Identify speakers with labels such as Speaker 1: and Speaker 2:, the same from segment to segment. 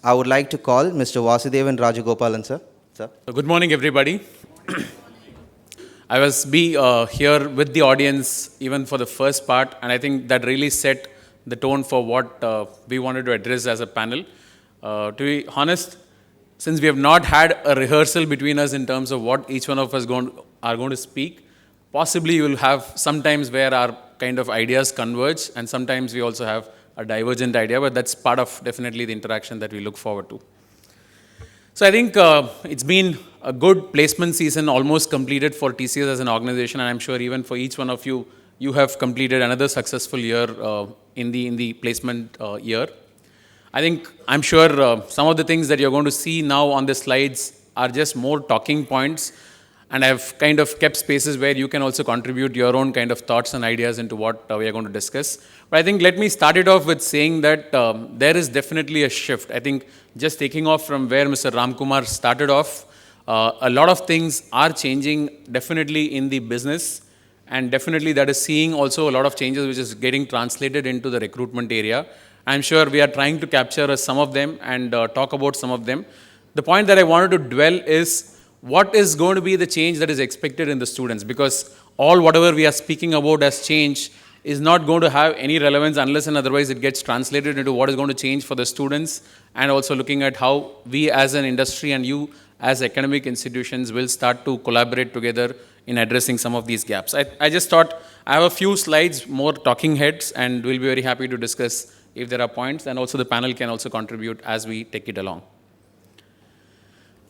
Speaker 1: I would like to call Mr. Vasudevan Rajagopalan, sir. Sir.
Speaker 2: Good morning, everybody. I was here with the audience even for the first part, and I think that really set the tone for what we wanted to address as a panel. To be honest, since we have not had a rehearsal between us in terms of what each one of us are going to speak, possibly you will have sometimes where our kind of ideas converge, and sometimes we also have a divergent idea, but that's part of definitely the interaction that we look forward to. So I think it's been a good placement season almost completed for TCS as an organization, and I'm sure even for each one of you, you have completed another successful year in the placement year. I'm sure some of the things that you're going to see now on the slides are just more talking points, and I've kind of kept spaces where you can also contribute your own kind of thoughts and ideas into what we are going to discuss. But I think let me start it off with saying that there is definitely a shift. I think just taking off from where Mr. Ramkumar started off, a lot of things are changing definitely in the business, and definitely that is seeing also a lot of changes which is getting translated into the recruitment area. I'm sure we are trying to capture some of them and talk about some of them. The point that I wanted to dwell is what is going to be the change that is expected in the students, because whatever we are speaking about as change is not going to have any relevance unless and otherwise it gets translated into what is going to change for the students, and also looking at how we as an industry and you as academic institutions will start to collaborate together in addressing some of these gaps. I just thought I have a few slides, more talking heads, and we'll be very happy to discuss if there are points, and also the panel can also contribute as we take it along.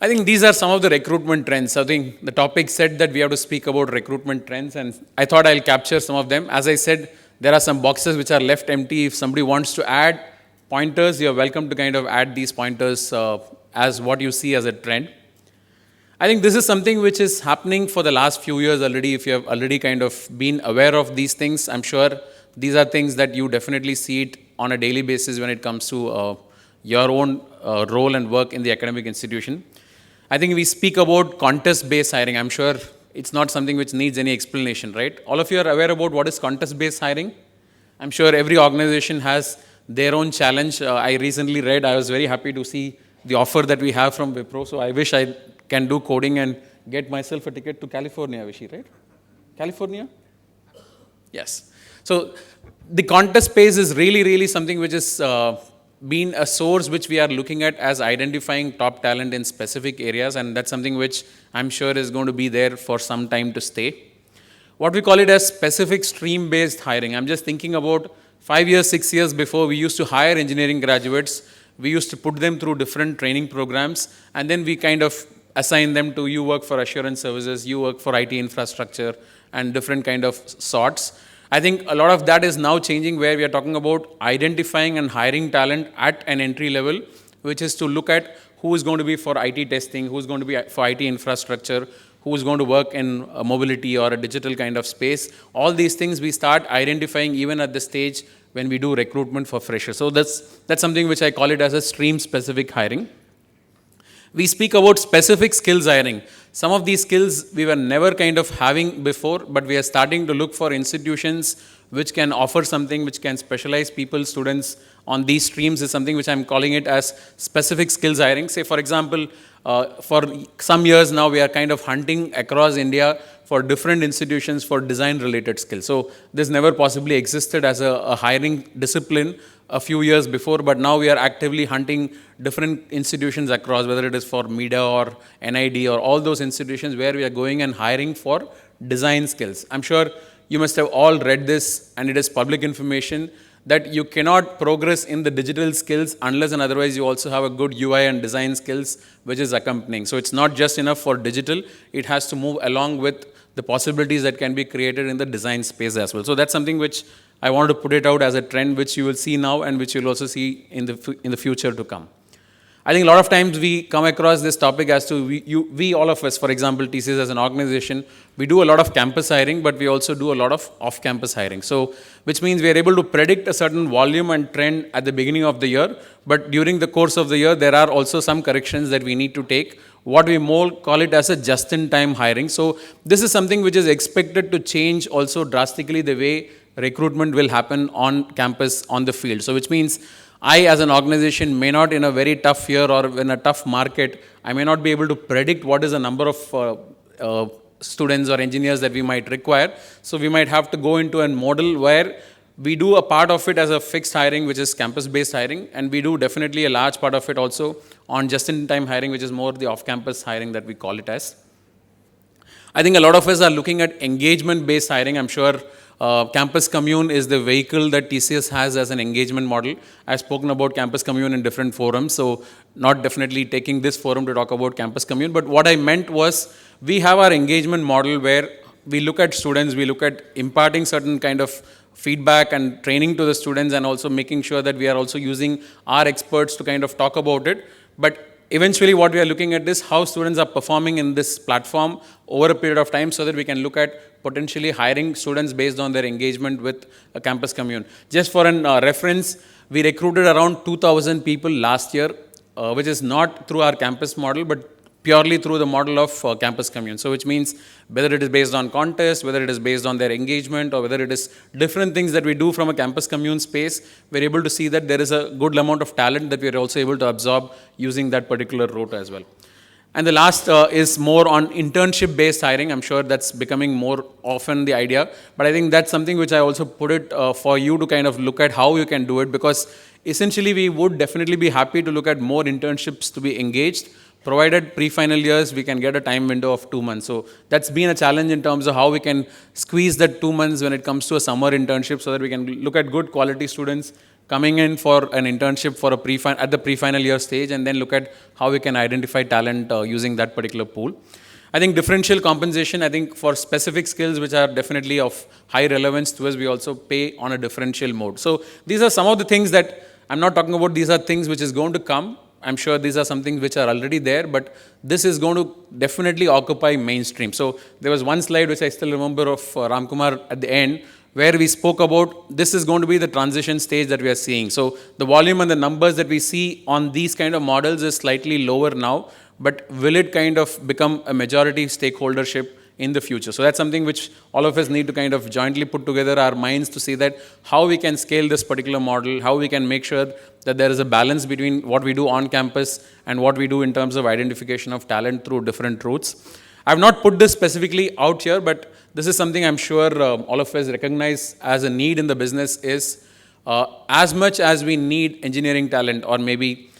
Speaker 2: I think these are some of the recruitment trends. I think the topic said that we have to speak about recruitment trends, and I thought I'll capture some of them. As I said, there are some boxes which are left empty. If somebody wants to add pointers, you're welcome to kind of add these pointers as what you see as a trend. I think this is something which is happening for the last few years already. If you have already kind of been aware of these things, I'm sure these are things that you definitely see it on a daily basis when it comes to your own role and work in the academic institution. I think we speak about contest-based hiring. I'm sure it's not something which needs any explanation, right? All of you are aware about what is contest-based hiring. I'm sure every organization has their own challenge. I recently read, I was very happy to see the offer that we have from Wipro. So I wish I can do coding and get myself a ticket to California, Vishy, right? California? Yes. So the contest space is really something which is been a source which we are looking at as identifying top talent in specific areas, and that's something which I'm sure is going to be there for some time to stay. What we call it as specific stream-based hiring. I'm just thinking about 5 years, 6 years before, we used to hire engineering graduates. We used to put them through different training programs, and then we kind of assign them to, you work for assurance services, you work for IT infrastructure, and different kind of sorts. I think a lot of that is now changing, where we are talking about identifying and hiring talent at an entry level, which is to look at who is going to be for IT testing, who is going to be for IT infrastructure, who is going to work in a mobility or a digital kind of space. All these things we start identifying even at the stage when we do recruitment for freshers. So that's something which I call it as a stream-specific hiring. We speak about specific skills hiring. Some of these skills we were never kind of having before, but we are starting to look for institutions which can offer something, which can specialize people, students on these streams, is something which I'm calling it as specific skills hiring. Say, for example, for some years now, we are kind of hunting across India for different institutions for design-related skills. So this never possibly existed as a hiring discipline a few years before, but now we are actively hunting different institutions across, whether it is for MEDA or NID or all those institutions where we are going and hiring for design skills. I'm sure you must have all read this, and it is public information, that you cannot progress in the digital skills unless and otherwise you also have a good UI and design skills which is accompanying. So it's not just enough for digital, it has to move along with the possibilities that can be created in the design space as well. So that's something which I wanted to put it out as a trend which you will see now and which you'll also see in the future to come. I think a lot of times we come across this topic as to, we all of us, for example, TCS as an organization, we do a lot of campus hiring, but we also do a lot of off-campus hiring. So, which means we are able to predict a certain volume and trend at the beginning of the year, but during the course of the year, there are also some corrections that we need to take, what we more call it as a just-in-time hiring. So, this is something which is expected to change also drastically the way recruitment will happen on campus, on the field. So, which means I, as an organization, may not in a very tough year or in a tough market, I may not be able to predict what is the number of students or engineers that we might require. So we might have to go into a model where we do a part of it as a fixed hiring, which is campus-based hiring, and we do definitely a large part of it also on just-in-time hiring, which is more the off-campus hiring that we call it as. I think a lot of us are looking at engagement-based hiring. I'm sure Campus Commune is the vehicle that TCS has as an engagement model. I've spoken about Campus Commune in different forums, so not definitely taking this forum to talk about Campus Commune, but what I meant was we have our engagement model where we look at students, we look at imparting certain kind of feedback and training to the students, and also making sure that we are also using our experts to kind of talk about it. But eventually what we are looking at is how students are performing in this platform over a period of time, so that we can look at potentially hiring students based on their engagement with a Campus Commune. Just for an reference, we recruited around 2,000 people last year, which is not through our campus model, but purely through the model of Campus Commune. So which means whether it is based on contest, whether it is based on their engagement, or whether it is different things that we do from a Campus Commune space, we're able to see that there is a good amount of talent that we're also able to absorb using that particular route as well. And the last is more on internship-based hiring. I'm sure that's becoming more often the idea, but I think that's something which I also put it for you to kind of look at how you can do it, because essentially we would definitely be happy to look at more internships to be engaged, provided pre-final years, we can get a time window of 2 months. So that's been a challenge in terms of how we can squeeze that 2 months when it comes to a summer internship, so that we can look at good quality students coming in for an internship for a at the pre-final year stage, and then look at how we can identify talent using that particular pool. I think differential compensation, I think for specific skills which are definitely of high relevance to us, we also pay on a differential mode. So these are some of the things that I'm not talking about. These are things which is going to come. I'm sure these are some things which are already there, but this is going to definitely occupy mainstream. So there was one slide which I still remember of Ramkumar at the end, where we spoke about this is going to be the transition stage that we are seeing. So the volume and the numbers that we see on these kind of models is slightly lower now, but will it kind of become a majority stakeholdership in the future? So that's something which all of us need to kind of jointly put together our minds to see that how we can scale this particular model, how we can make sure that there is a balance between what we do on campus and what we do in terms of identification of talent through different routes. I've not put this specifically out here, but this is something I'm sure all of us recognize as a need in the business is as much as we need engineering talent, or maybe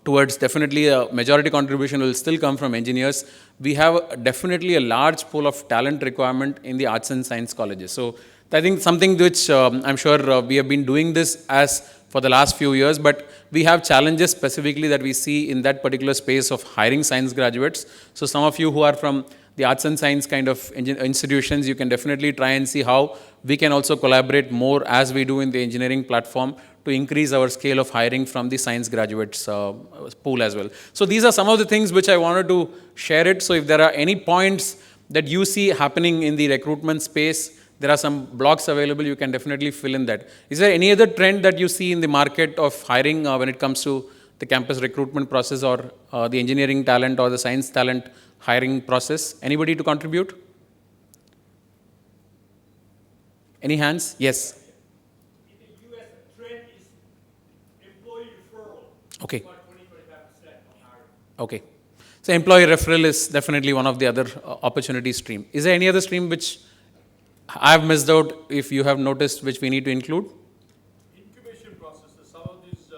Speaker 2: towards definitely a majority contribution will still come from engineers, we have definitely a large pool of talent requirement in the arts and science colleges. So I think something which I'm sure we have been doing this as for the last few years, but we have challenges specifically that we see in that particular space of hiring science graduates. So some of you who are from the arts and science kind of institutions, you can definitely try and see how we can also collaborate more as we do in the engineering platform to increase our scale of hiring from the science graduates pool as well. So these are some of the things which I wanted to share it. So if there are any points that you see happening in the recruitment space, there are some blogs available, you can definitely fill in that. Is there any other trend that you see in the market of hiring when it comes to the campus recruitment process, or the engineering talent or the science talent hiring process? Anybody to contribute? Any hands? Yes.
Speaker 3: In the US, the trend is employee referral.
Speaker 2: Okay.
Speaker 3: About 20-25% on hiring.
Speaker 2: Okay. So employee referral is definitely one of the other opportunity stream. Is there any other stream which I've missed out, if you have noticed, which we need to include?
Speaker 3: Incubation processes. Some of these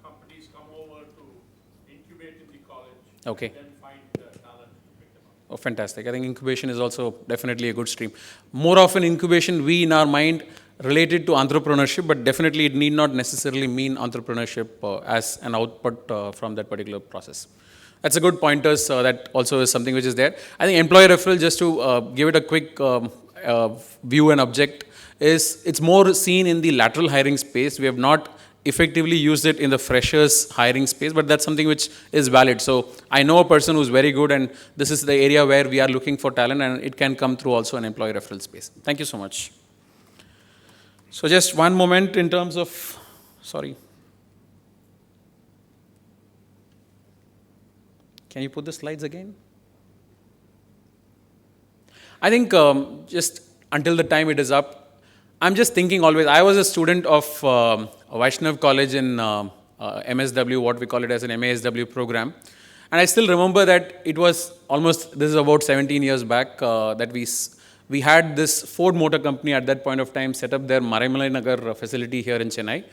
Speaker 3: companies come over to incubate in the college.
Speaker 2: Okay.
Speaker 3: And then find talent to pick them up.
Speaker 2: Oh, fantastic. I think incubation is also definitely a good stream. More often incubation, we in our mind related to entrepreneurship, but definitely it need not necessarily mean entrepreneurship as an output from that particular process. That's a good pointers. That also is something which is there. I think employee referral, just to give it a quick view and object, is it's more seen in the lateral hiring space. We have not effectively used it in the freshers hiring space, but that's something which is valid. So I know a person who's very good, and this is the area where we are looking for talent, and it can come through also an employee referral space. Thank you so much. So just one moment in terms of, sorry. Can you put the slides again? I think just until the time it is up, I'm just thinking always, I was a student of Vaishnav College in MSW, what we call it as an MASW program. And I still remember that it was almost, this is about 17 years back, that we had this Ford Motor Company at that point of time set up their Maraimalai Nagar facility here in Chennai.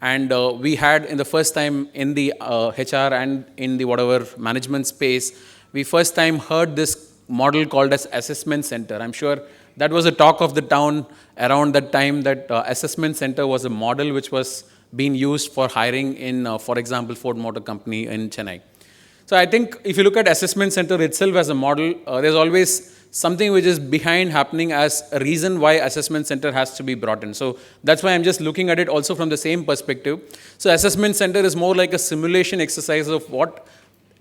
Speaker 2: And we had, in the first time in the HR and in the whatever management space, we first time heard this model called as assessment center. I'm sure that was a talk of the town around that time, that assessment center was a model which was being used for hiring in, for example, Ford Motor Company in Chennai. So I think if you look at assessment center itself as a model, there's always something which is behind happening as a reason why assessment center has to be brought in. So that's why I'm just looking at it also from the same perspective. So assessment center is more like a simulation exercise of what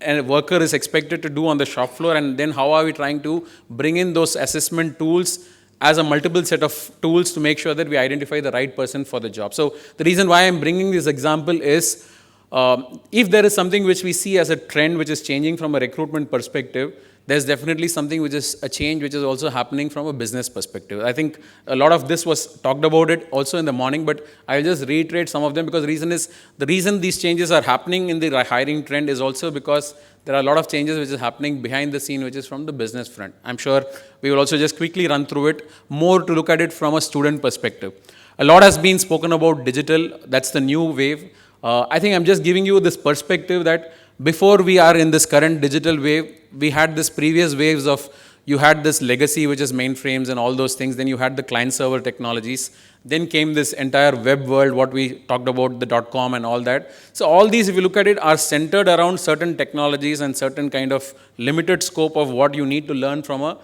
Speaker 2: a worker is expected to do on the shop floor, and then how are we trying to bring in those assessment tools as a multiple set of tools to make sure that we identify the right person for the job. So the reason why I'm bringing this example is, if there is something which we see as a trend which is changing from a recruitment perspective, there's definitely something which is a change which is also happening from a business perspective. I think a lot of this was talked about it also in the morning, but I'll just reiterate some of them, because the reason these changes are happening in the hiring trend is also because there are a lot of changes which is happening behind the scene, which is from the business front. I'm sure we will also just quickly run through it, more to look at it from a student perspective. A lot has been spoken about digital. That's the new wave. I think I'm just giving you this perspective that before we are in this current digital wave, we had this previous waves of, you had this legacy, which is mainframes and all those things. Then you had the client server technologies. Then came this entire web world, what we talked about, the .com and all that. So all these, if you look at it, are centered around certain technologies and certain kind of limited scope of what you need to learn from a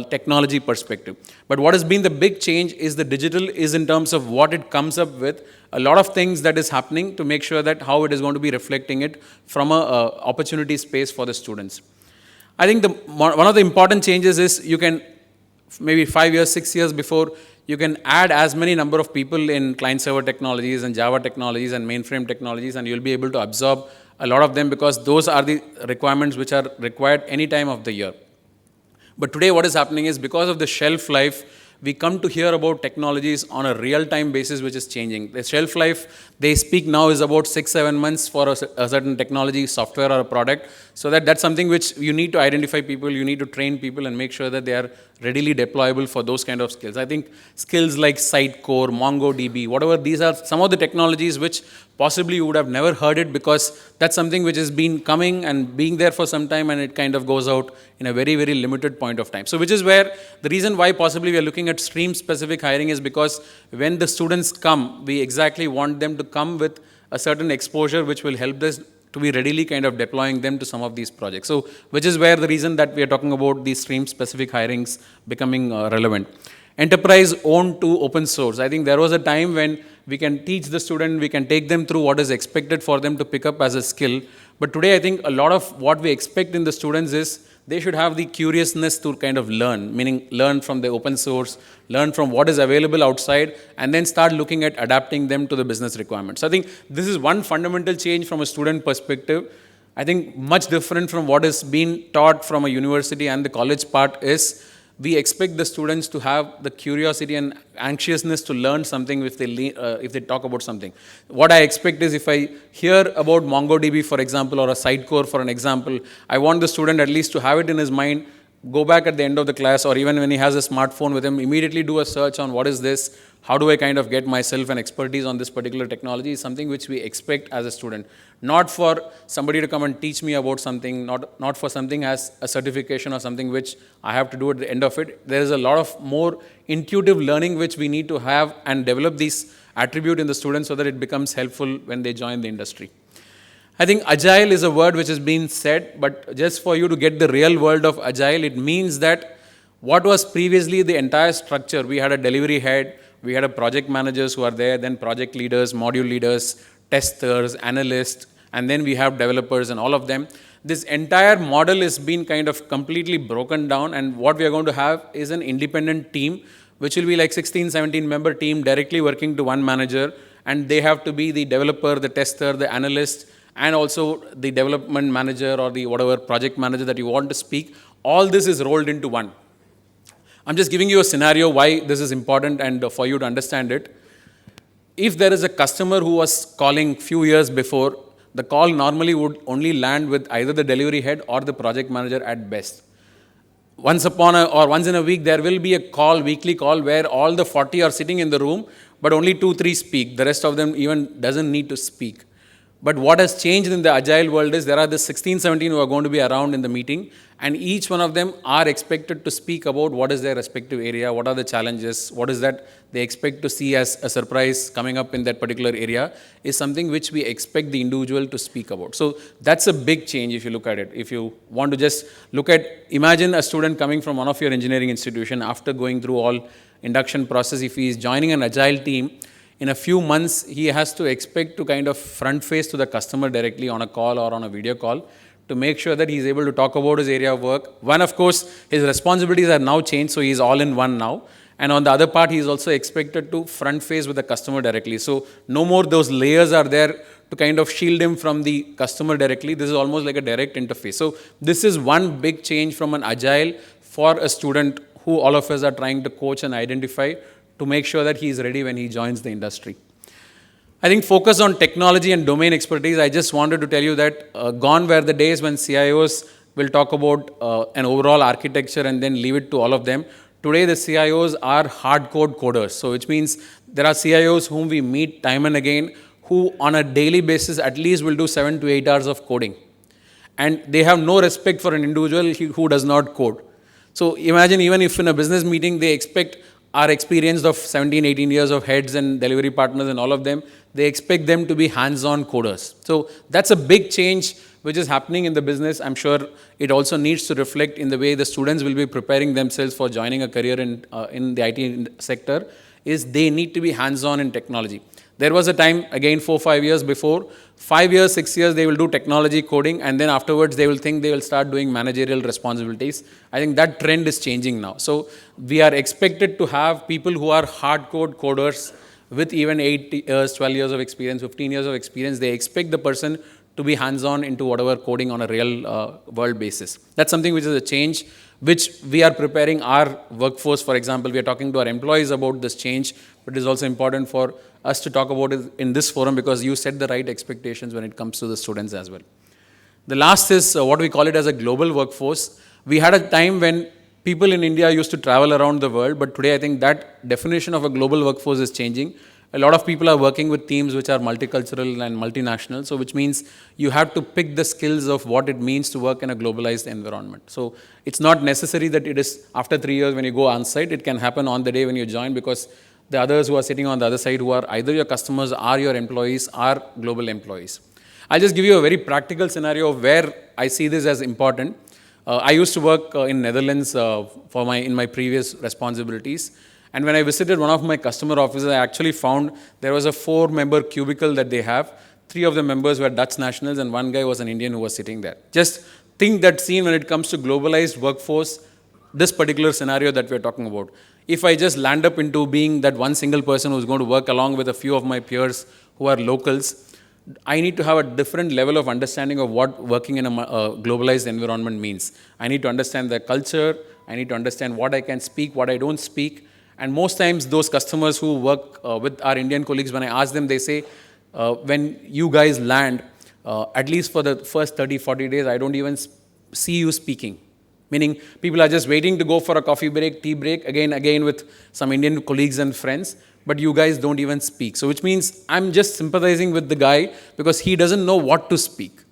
Speaker 2: technology perspective. But what has been the big change is the digital is in terms of what it comes up with, a lot of things that is happening to make sure that how it is going to be reflecting it from a opportunity space for the students. I think one of the important changes is you can, maybe 5 years, 6 years before, you can add as many number of people in client server technologies and Java technologies and mainframe technologies, and you'll be able to absorb a lot of them, because those are the requirements which are required any time of the year. But today what is happening is, because of the shelf life, we come to hear about technologies on a real-time basis which is changing. The shelf life, they speak now, is about 6-7 months for a certain technology, software or a product. So that's something which you need to identify people, you need to train people and make sure that they are readily deployable for those kind of skills. I think skills like Sitecore, MongoDB, whatever, these are some of the technologies which possibly you would have never heard it, because that's something which has been coming and being there for some time, and it kind of goes out in a very, very limited point of time. So which is where the reason why possibly we are looking at stream-specific hiring is, because when the students come, we exactly want them to come with a certain exposure which will help us to be readily kind of deploying them to some of these projects. So which is where the reason that we are talking about these stream-specific hirings becoming relevant. Enterprise owned to open source. I think there was a time when we can teach the student, we can take them through what is expected for them to pick up as a skill. But today I think a lot of what we expect in the students is they should have the curiousness to kind of learn, meaning learn from the open source, learn from what is available outside, and then start looking at adapting them to the business requirements. So I think this is one fundamental change from a student perspective. I think much different from what is being taught from a university and the college part is, we expect the students to have the curiosity and anxiousness to learn something if they talk about something. What I expect is, if I hear about MongoDB, for example, or a Sitecore, for an example, I want the student at least to have it in his mind, go back at the end of the class, or even when he has a smartphone with him, immediately do a search on what is this, how do I kind of get myself an expertise on this particular technology, is something which we expect as a student. Not for somebody to come and teach me about something, not for something as a certification or something which I have to do at the end of it. There is a lot of more intuitive learning which we need to have and develop these attribute in the students so that it becomes helpful when they join the industry. I think agile is a word which has been said, but just for you to get the real world of agile, it means that what was previously the entire structure, we had a delivery head, we had a project managers who are there, then project leaders, module leaders, testers, analysts, and then we have developers and all of them. This entire model is being kind of completely broken down, and what we are going to have is an independent team, which will be like 16, 17 member team directly working to one manager, and they have to be the developer, the tester, the analyst, and also the development manager or the whatever project manager that you want to speak. All this is rolled into one. I'm just giving you a scenario why this is important and for you to understand it. If there is a customer who was calling few years before, the call normally would only land with either the delivery head or the project manager at best. Once in a week, there will be a call, weekly call, where all the 40 are sitting in the room, but only 2-3 speak. The rest of them even doesn't need to speak. But what has changed in the agile world is there are the 16, 17 who are going to be around in the meeting, and each one of them are expected to speak about what is their respective area, what are the challenges, what is that they expect to see as a surprise coming up in that particular area, is something which we expect the individual to speak about. So that's a big change if you look at it. If you want to just look at, imagine a student coming from one of your engineering institution after going through all induction process, if he is joining an agile team, in a few months, he has to expect to kind of front face to the customer directly on a call or on a video call to make sure that he's able to talk about his area of work. One, of course, his responsibilities are now changed, so he's all in one now. And on the other part, he is also expected to front face with the customer directly. So no more those layers are there to kind of shield him from the customer directly. This is almost like a direct interface. So this is one big change from an agile for a student who all of us are trying to coach and identify to make sure that he is ready when he joins the industry. I think focus on technology and domain expertise. I just wanted to tell you that gone were the days when CIOs will talk about an overall architecture and then leave it to all of them. Today, the CIOs are hardcore coders. So which means there are CIOs whom we meet time and again who on a daily basis at least will do 7 to 8 hours of coding. And they have no respect for an individual who does not code. So imagine even if in a business meeting they expect our experience of 17, 18 years of heads and delivery partners and all of them, they expect them to be hands-on coders. So that's a big change which is happening in the business. I'm sure it also needs to reflect in the way the students will be preparing themselves for joining a career in the IT sector, is they need to be hands-on in technology. There was a time, again 4-5 years before, 5 years, 6 years, they will do technology coding, and then afterwards they will think they will start doing managerial responsibilities. I think that trend is changing now. So we are expected to have people who are hardcore coders with even 8 years, 12 years of experience, 15 years of experience. They expect the person to be hands-on into whatever coding on a real world basis. That's something which is a change which we are preparing our workforce. For example, we are talking to our employees about this change, but it is also important for us to talk about it in this forum because you set the right expectations when it comes to the students as well. The last is what we call it as a global workforce. We had a time when people in India used to travel around the world, but today I think that definition of a global workforce is changing. A lot of people are working with teams which are multicultural and multinational, so which means you have to pick the skills of what it means to work in a globalized environment. So it's not necessary that it is after 3 years when you go on site, it can happen on the day when you join because the others who are sitting on the other side who are either your customers or your employees are global employees. I'll just give you a very practical scenario of where I see this as important. I used to work in Netherlands in my previous responsibilities. And when I visited one of my customer offices, I actually found there was a 4-member cubicle that they have. 3 of the members were Dutch nationals and 1 guy was an Indian who was sitting there. Just think that scene when it comes to globalized workforce, this particular scenario that we're talking about. If I just land up into being that one single person who's going to work along with a few of my peers who are locals, I need to have a different level of understanding of what working in a globalized environment means. I need to understand the culture. I need to understand what I can speak, what I don't speak. And most times those customers who work with our Indian colleagues, when I ask them, they say, when you guys land, at least for the first 30, 40 days, I don't even see you speaking. Meaning people are just waiting to go for a coffee break, tea break, again with some Indian colleagues and friends, but you guys don't even speak. So which means I'm just sympathizing with the guy because he doesn't know what to speak.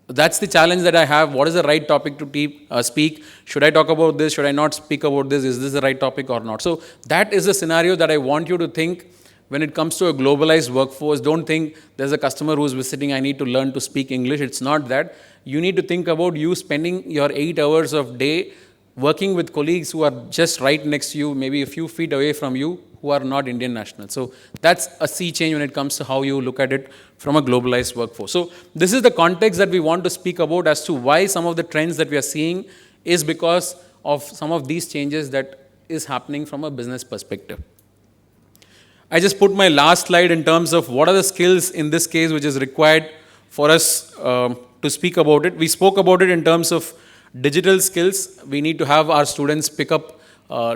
Speaker 2: That's the challenge that I have. What is the right topic to speak? Should I talk about this? Should I not speak about this? Is this the right topic or not? So that is a scenario that I want you to think when it comes to a globalized workforce. Don't think there's a customer who's visiting, I need to learn to speak English. It's not that. You need to think about you spending your 8 hours of day working with colleagues who are just right next to you, maybe a few feet away from you, who are not Indian nationals. So that's a sea change when it comes to how you look at it from a globalized workforce. So this is the context that we want to speak about as to why some of the trends that we are seeing is because of some of these changes that is happening from a business perspective. I just put my last slide in terms of what are the skills in this case which is required for us to speak about it. We spoke about it in terms of digital skills. We need to have our students pick up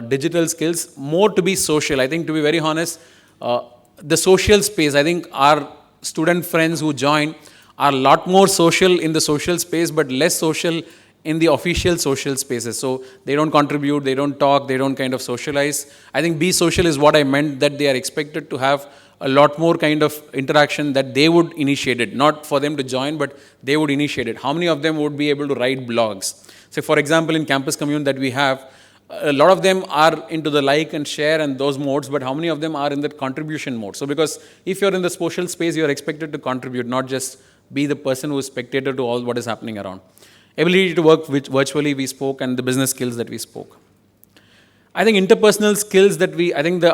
Speaker 2: digital skills, more to be social. I think, to be very honest, the social space, I think our student friends who join are a lot more social in the social space, but less social in the official social spaces. So they don't contribute, they don't talk, they don't kind of socialize. I think be social is what I meant, that they are expected to have a lot more kind of interaction, that they would initiate it, not for them to join, but they would initiate it. How many of them would be able to write blogs? So for example, in campus commune that we have, a lot of them are into the like and share and those modes, but how many of them are in the contribution mode? So because if you're in the social space, you're expected to contribute, not just be the person who is spectator to all what is happening around. Ability to work virtually, we spoke, and the business skills that we spoke. I think interpersonal skills that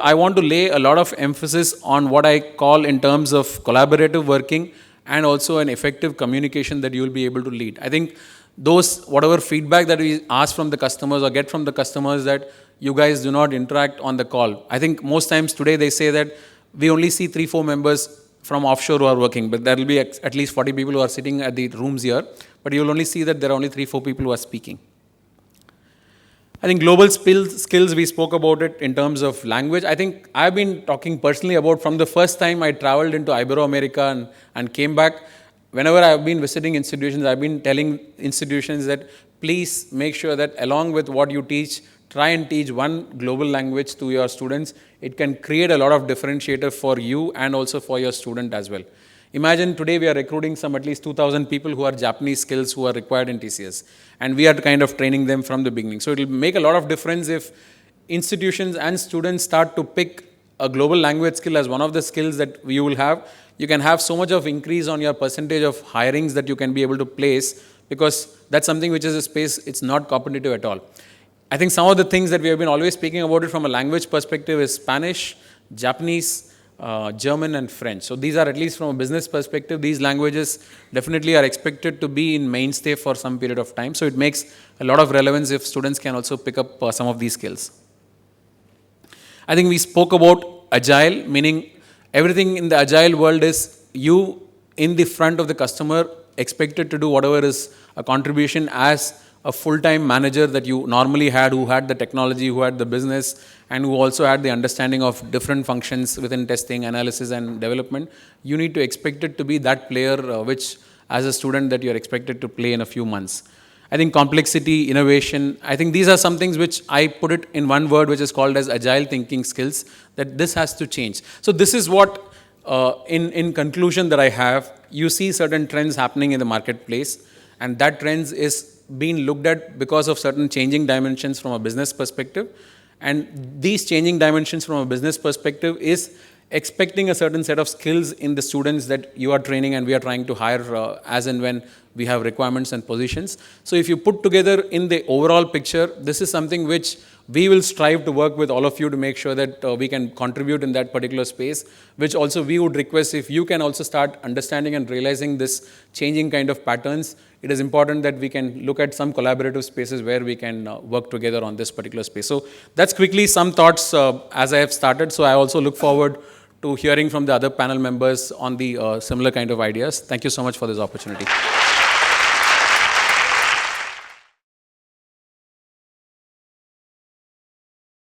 Speaker 2: I want to lay a lot of emphasis on what I call in terms of collaborative working and also an effective communication that you will be able to lead. I think those, whatever feedback that we ask from the customers or get from the customers, that you guys do not interact on the call. I think most times today they say that we only see 3-4 members from offshore who are working, but there will be at least 40 people who are sitting at the rooms here, but you will only see that there are only 3-4 people who are speaking. I think global skills, we spoke about it in terms of language. I think I've been talking personally about from the first time I traveled into Ibero-America and came back. Whenever I've been visiting institutions, I've been telling institutions that please make sure that along with what you teach, try and teach one global language to your students. It can create a lot of differentiator for you and also for your student as well. Imagine today we are recruiting at least 2,000 people who are Japanese skills who are required in TCS. And we are kind of training them from the beginning. So it will make a lot of difference if institutions and students start to pick a global language skill as one of the skills that you will have. You can have so much of increase on your percentage of hirings that you can be able to place, because that's something which is a space, it's not competitive at all. I think some of the things that we have been always speaking about it from a language perspective is Spanish, Japanese, German and French. So these are, at least from a business perspective, these languages definitely are expected to be in mainstay for some period of time. So it makes a lot of relevance if students can also pick up some of these skills. I think we spoke about agile, meaning everything in the agile world is you in the front of the customer expected to do whatever is a contribution as a full-time manager that you normally had, who had the technology, who had the business, and who also had the understanding of different functions within testing, analysis, and development. You need to expect it to be that player which, as a student, that you're expected to play in a few months. I think complexity, innovation, I think these are some things which I put it in one word, which is called as agile thinking skills, that this has to change. So this is what, in conclusion that I have, you see certain trends happening in the marketplace, and that trends is being looked at because of certain changing dimensions from a business perspective. And these changing dimensions from a business perspective is expecting a certain set of skills in the students that you are training and we are trying to hire as and when we have requirements and positions. So if you put together in the overall picture, this is something which we will strive to work with all of you to make sure that we can contribute in that particular space, which also we would request if you can also start understanding and realizing this changing kind of patterns. It is important that we can look at some collaborative spaces where we can work together on this particular space. So that's quickly some thoughts as I have started. So I also look forward to hearing from the other panel members on the similar kind of ideas. Thank you so much for this opportunity.